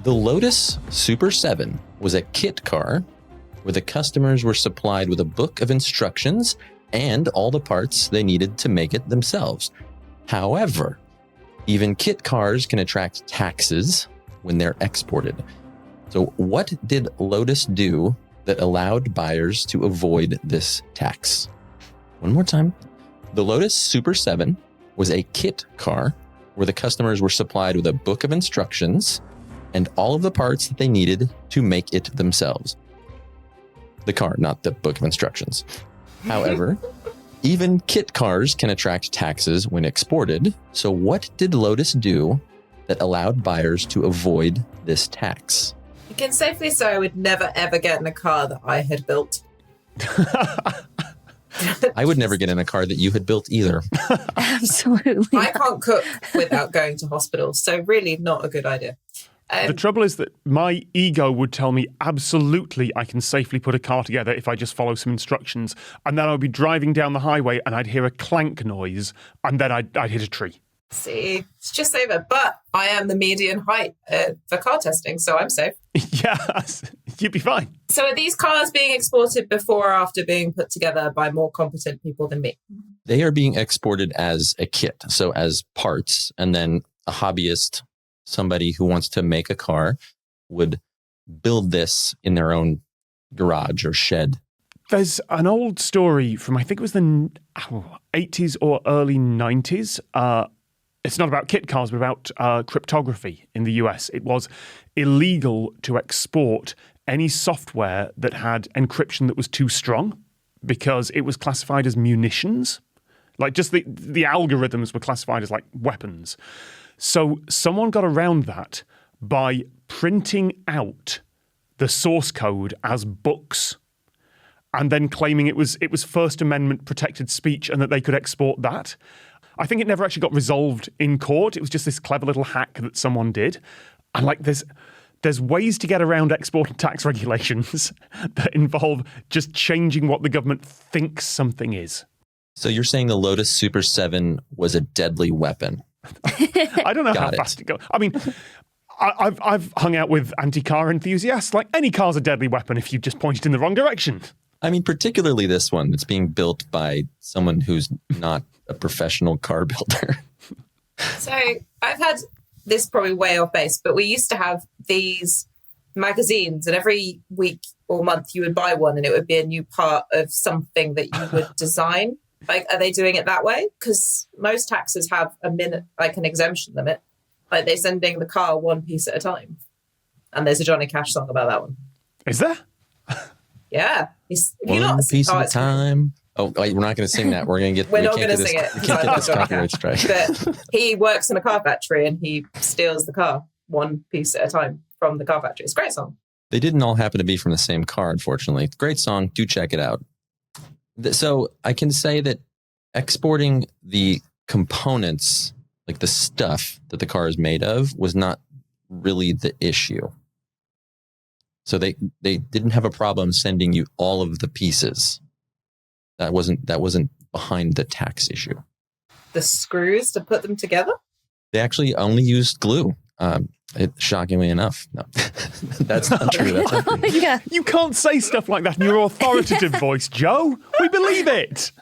The Lotus Super 7 was a kit car where the customers were supplied with a book of instructions and all the parts they needed to make it themselves. However, even kit cars can attract taxes when they're exported. So what did Lotus do that allowed buyers to avoid this tax? One more time. The Lotus Super 7 was a kit car where the customers were supplied with a book of instructions and all of the parts that they needed to make it themselves. The car, not the book of instructions. However, even kit cars can attract taxes when exported. So what did Lotus do that allowed buyers to avoid this tax? You can safely say I would never, ever get in a car that I had built. I would never get in a car that you had built either. Absolutely. I can't cook without going to hospital, so really not a good idea. The trouble is that my ego would tell me absolutely I can safely put a car together if I just follow some instructions. And then I would be driving down the highway and I'd hear a clank noise and then I'd hit a tree. See, it's just safer. But I am the median height for car testing, so I'm safe. Yeah, you'd be fine. So are these cars being exported before or after being put together by more competent people than me? They are being exported as a kit, so as parts, and then a hobbyist, somebody who wants to make a car, would build this in their own garage or shed. There's an old story from, I think it was the 80s or early 90s. It's not about kit cars, but about cryptography in the US. It was illegal to export any software that had encryption that was too strong because it was classified as munitions. Like just the algorithms were classified as like weapons. So someone got around that by printing out the source code as books and then claiming it was First Amendment protected speech and that they could export that. I think it never actually got resolved in court. It was just this clever little hack that someone did. And like there's ways to get around export and tax regulations that involve just changing what the government thinks something is. So you're saying the Lotus Super 7 was a deadly weapon? I don't know how fast it goes. I mean, I've hung out with anti-car enthusiasts. Like any car's a deadly weapon if you just point it in the wrong direction. I mean, particularly this one that's being built by someone who's not a professional car builder. So I've had this probably way off base, but we used to have these magazines and every week or month you would buy one and it would be a new part of something that you would design. Like, are they doing it that way? Because most taxes have an exemption limit. Like they're sending the car one piece at a time. And there's a Johnny Cash song about that one. Is there? Yeah. One piece at a time. Oh, wait, we're not going to sing that. We're going to get. We're not going to sing it. We can't get this copyright strike. But he works in a car factory and he steals the car one piece at a time from the car factory. It's a great song. They didn't all happen to be from the same car, unfortunately. Great song. Do check it out. So I can say that exporting the components, like the stuff that the car is made of, was not really the issue. So they didn't have a problem sending you all of the pieces. That wasn't behind the tax issue. The screws to put them together? They actually only used glue. Shockingly enough, no, that's not true. That's not true. Yeah. You can't say stuff like that in your authoritative voice, Joe. We believe it.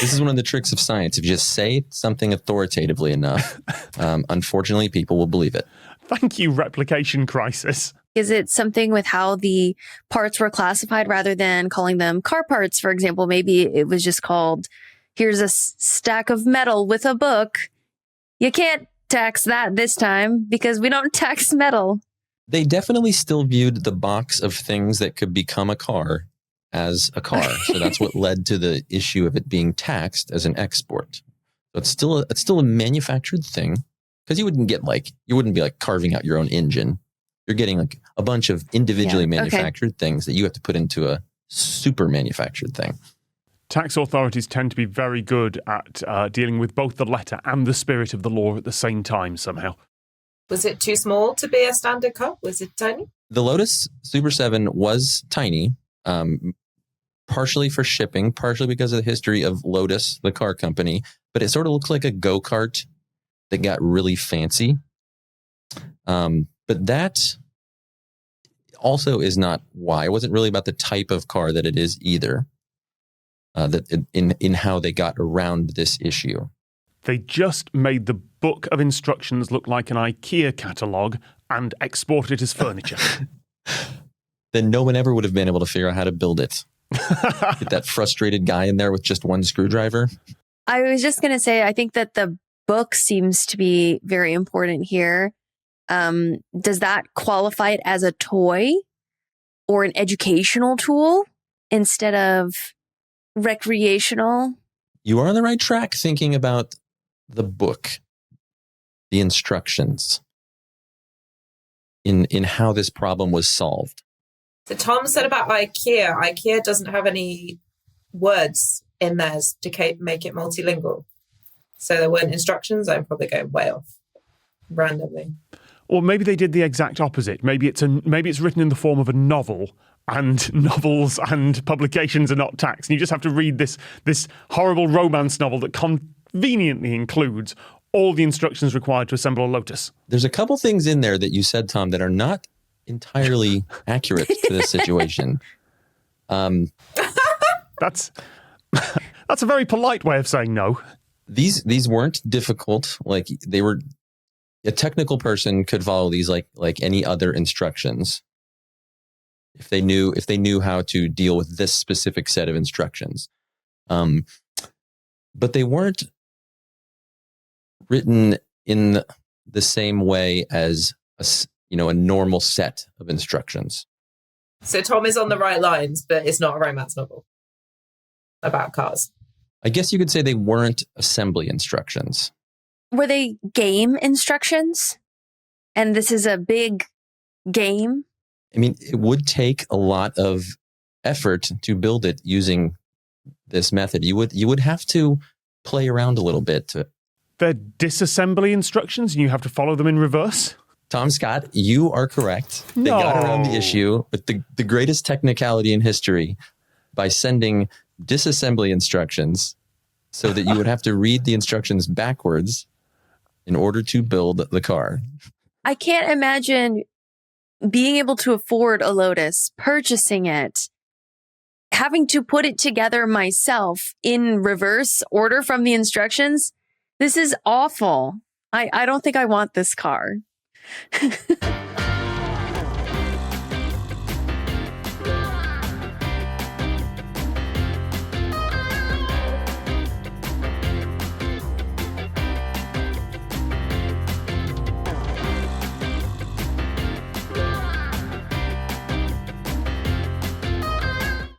This is one of the tricks of science. If you just say something authoritatively enough, unfortunately, people will believe it. Thank you, Replication Crisis. Is it something with how the parts were classified rather than calling them car parts, for example? Maybe it was just called, here's a stack of metal with a book. You can't tax that this time because we don't tax metal. They definitely still viewed the box of things that could become a car as a car. So that's what led to the issue of it being taxed as an export. So it's still a manufactured thing because you wouldn't be like carving out your own engine. You're getting like a bunch of individually manufactured things that you have to put into a super manufactured thing. Tax authorities tend to be very good at dealing with both the letter and the spirit of the law at the same time somehow. Was it too small to be a standard car? Was it tiny? The Lotus Super 7 was tiny, partially for shipping, partially because of the history of Lotus, the car company, but it sort of looks like a go-kart that got really fancy. But that also is not why. It wasn't really about the type of car that it is either. In how they got around this issue. They just made the book of instructions look like an IKEA catalogue and exported it as furniture. Then no one ever would have been able to figure out how to build it. Get that frustrated guy in there with just one screwdriver. I was just going to say, I think that the book seems to be very important here. Does that qualify it as a toy or an educational tool instead of recreational? You are on the right track thinking about the book, the instructions in how this problem was solved. So Tom said about IKEA. IKEA doesn't have any words in theirs to make it multilingual. So there weren't instructions. I'm probably going way off randomly. Or maybe they did the exact opposite. Maybe it's written in the form of a novel, and novels and publications are not taxed. And you just have to read this horrible romance novel that conveniently includes all the instructions required to assemble a Lotus. There's a couple things in there that you said, Tom, that are not entirely accurate to this situation. That's a very polite way of saying no. These weren't difficult. Like, they were, a technical person could follow these like any other instructions. If they knew how to deal with this specific set of instructions. But they weren't written in the same way as a normal set of instructions. So Tom is on the right lines, but it's not a romance novel about cars. I guess you could say they weren't assembly instructions. Were they game instructions? And this is a big game? I mean, it would take a lot of effort to build it using this method. You would have to play around a little bit. They're disassembly instructions and you have to follow them in reverse? Tom Scott, you are correct. They got around the issue with the greatest technicality in history by sending disassembly instructions so that you would have to read the instructions backwards in order to build the car. I can't imagine being able to afford a Lotus, purchasing it, having to put it together myself in reverse order from the instructions. This is awful. I don't think I want this car.